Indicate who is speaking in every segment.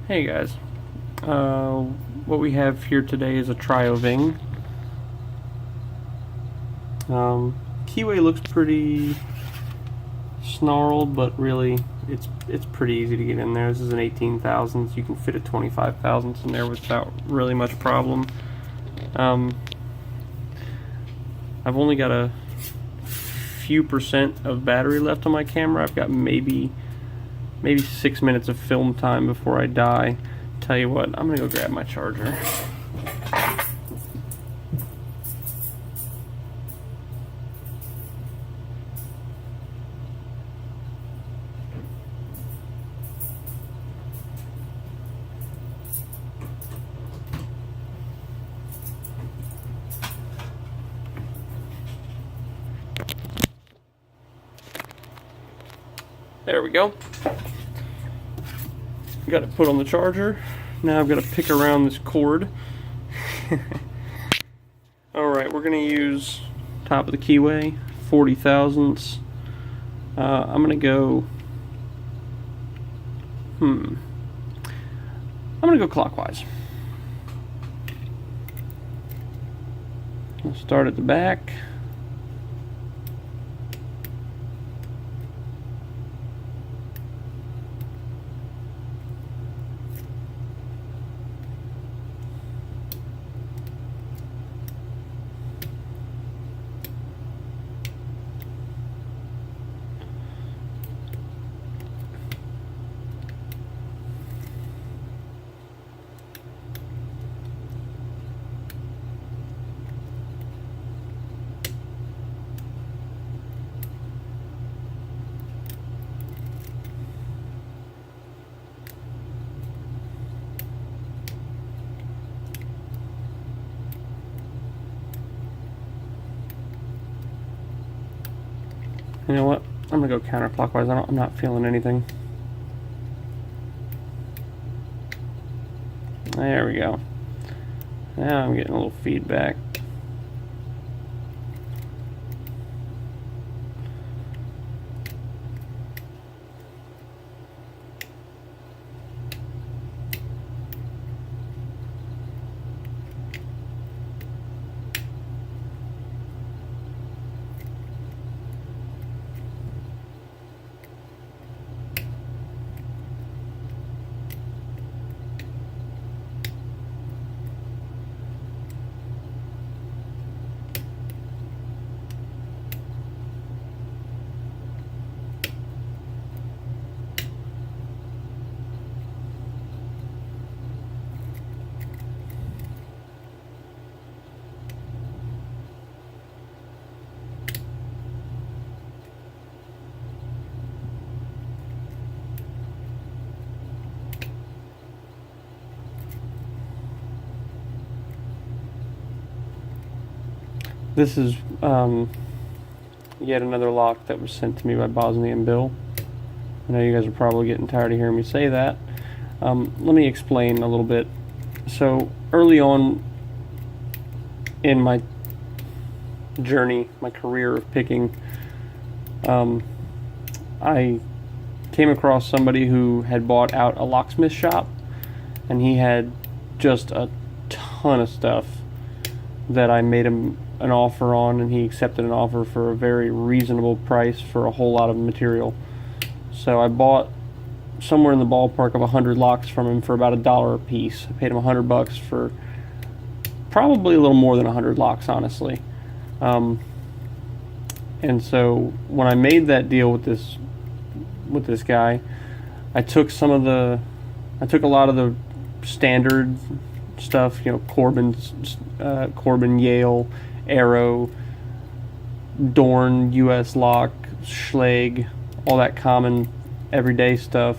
Speaker 1: Hey guys, what we have here today is a Trioving. Keyway looks pretty snarled, but really it's pretty easy to get in there. This is an 18 thousandths. You can fit a 25 thousandths in there without really much problem. I've only got a few percent of battery left on my camera. I've got maybe 6 minutes of film time before I die. Tell you what, I'm gonna go grab my charger. There we go. Got it put on the charger. Now I've got to pick around this cord. Alright, we're going to use top of the keyway, 40 thousandths. I'm going to go... I'm going to go clockwise. I'll start at the back. You know what? I'm gonna go counterclockwise. I'm not feeling anything. There we go. Now I'm getting a little feedback. This is yet another lock that was sent to me by Bosnia and Bill. I know you guys are probably getting tired of hearing me say that. Let me explain a little bit. So early on in my journey, my career of picking, I came across somebody who had bought out a locksmith shop, and he had just a ton of stuff that I made him an offer on, and he accepted an offer for a very reasonable price for a whole lot of material. So I bought somewhere in the ballpark of 100 locks from him for about $1 a piece. I paid him $100 for probably a little more than 100 locks, honestly. And so when I made that deal with this guy, I took a lot of the standard stuff, you know, Corbin, Yale, Arrow, Dorn, US Lock, Schlage, all that common everyday stuff,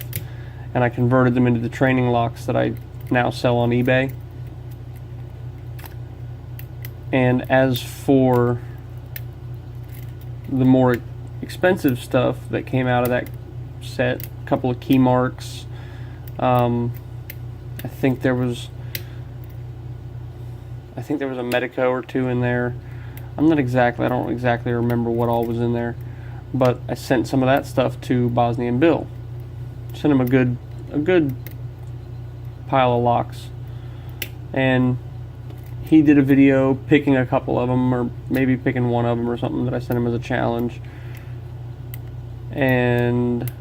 Speaker 1: and I converted them into the training locks that I now sell on eBay. And as for the more expensive stuff that came out of that set, a couple of key marks, I think there was a Medico or two in there. I don't exactly remember what all was in there, but I sent some of that stuff to Bosnia and Bill. Sent him a good pile of locks. And he did a video picking a couple of them, or maybe picking one of them or something, that I sent him as a challenge. And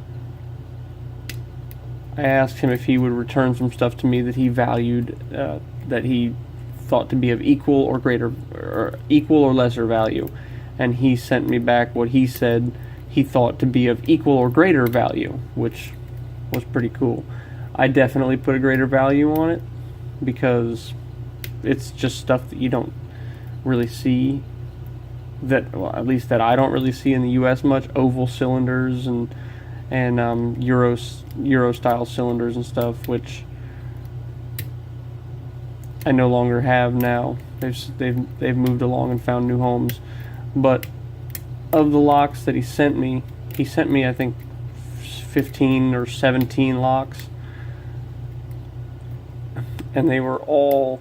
Speaker 1: I asked him if he would return some stuff to me that he valued, that he thought to be of equal or greater, or equal or lesser value. And he sent me back what he said he thought to be of equal or greater value, which was pretty cool. I definitely put a greater value on it, because it's just stuff that you don't really see, that, well, at least that I don't really see in the US much. Oval cylinders and Euro style cylinders and stuff, which I no longer have now. They've moved along and found new homes. But of the locks that he sent me I think 15 or 17 locks, and they were all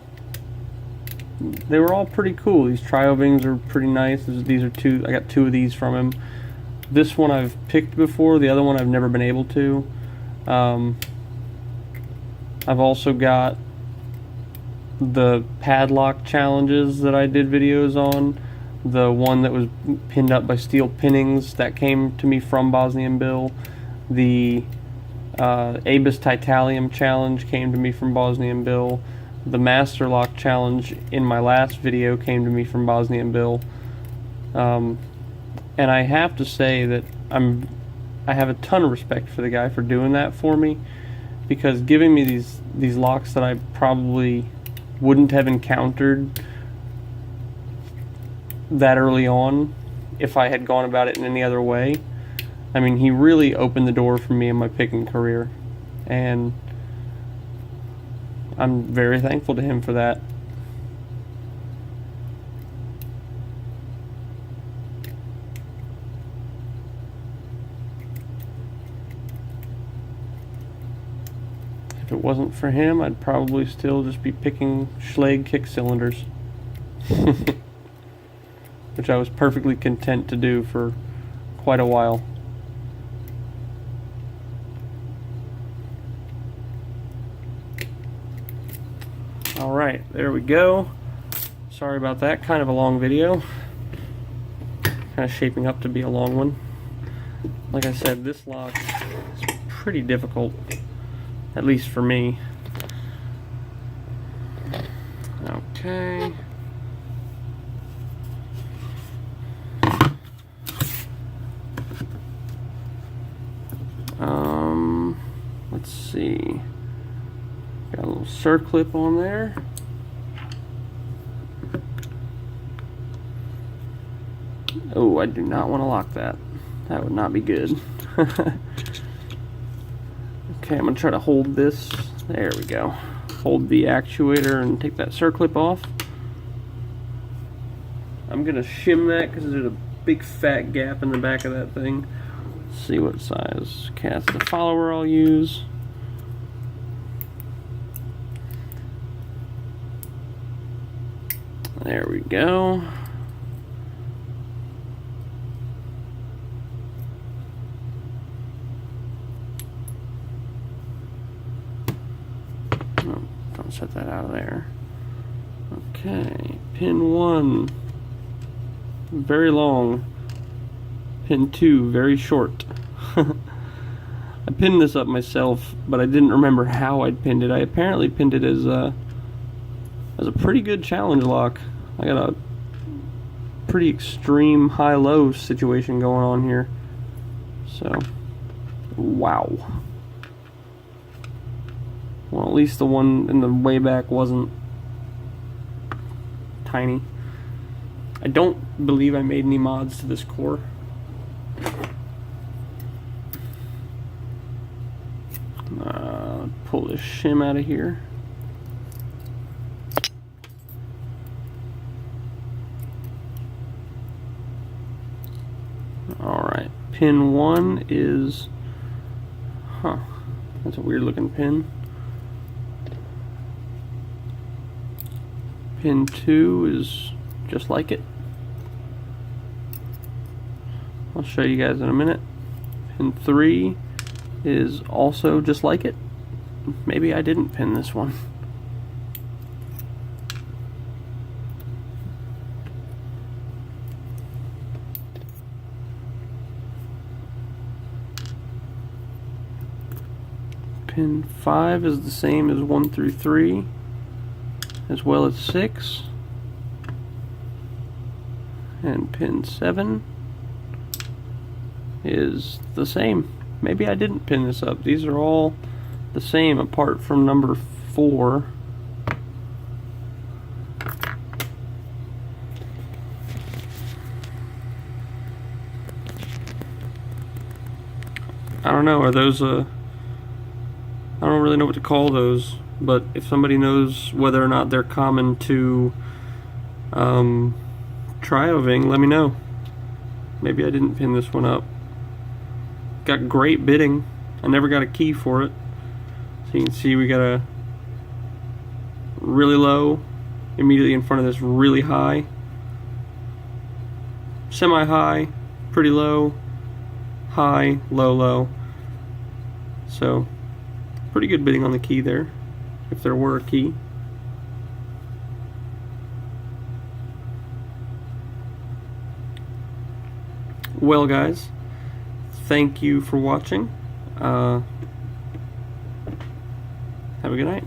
Speaker 1: pretty cool. These Triovings are pretty nice. These are two. I got two of these from him. This one I've picked before. The other one I've never been able to. I've also got the padlock challenges that I did videos on. The one that was pinned up by steel pinnings, that came to me from Bosnian Bill. The Abus Titanium challenge came to me from Bosnian Bill. The Master Lock challenge in my last video came to me from Bosnian Bill. And I have to say that I have a ton of respect for the guy for doing that for me, because giving me these locks that I probably wouldn't have encountered that early on if I had gone about it in any other way. I mean, he really opened the door for me in my picking career, and I'm very thankful to him for that. If it wasn't for him, I'd probably still just be picking Schlage kick cylinders. Which I was perfectly content to do for quite a while. Alright, there we go. Sorry about that, kind of a long video. Kind of shaping up to be a long one. Like I said, this lock is pretty difficult, at least for me. Okay. Let's see. Got a little circlip on there. Oh, I do not want to lock that. That would not be good. Okay, I'm going to try to hold this. There we go. Hold the actuator and take that circlip off. I'm going to shim that because there's a big fat gap in the back of that thing. Let's see what size caster follower I'll use. There we go. Oh, don't set that out of there. Okay, pin 1, very long. Pin 2, very short. I pinned this up myself, but I didn't remember how I'd pinned it. I apparently pinned it as a pretty good challenge lock. I got a pretty extreme high-low situation going on here. So, wow. Well, at least the one in the way back wasn't tiny. I don't believe I made any mods to this core. Pull this shim out of here. Alright, pin 1 is, that's a weird looking pin. Pin 2 is just like it. I'll show you guys in a minute. Pin 3 is also just like it. maybe I didn't pin this one. Pin 5 is the same as 1 through 3, as well as 6. And pin 7 is the same. Maybe I didn't pin this up. These are all the same apart from number 4. I don't know, are those I don't really know what to call those, but if somebody knows whether or not they're common to Trioving, let me know. Maybe I didn't pin this one up. Got great bidding. I never got a key for it. So you can see we got a really low immediately in front of this really high. Semi-high, pretty low, high, low, low. So pretty good bidding on the key there, if there were a key. Well guys, thank you for watching. Have a good night.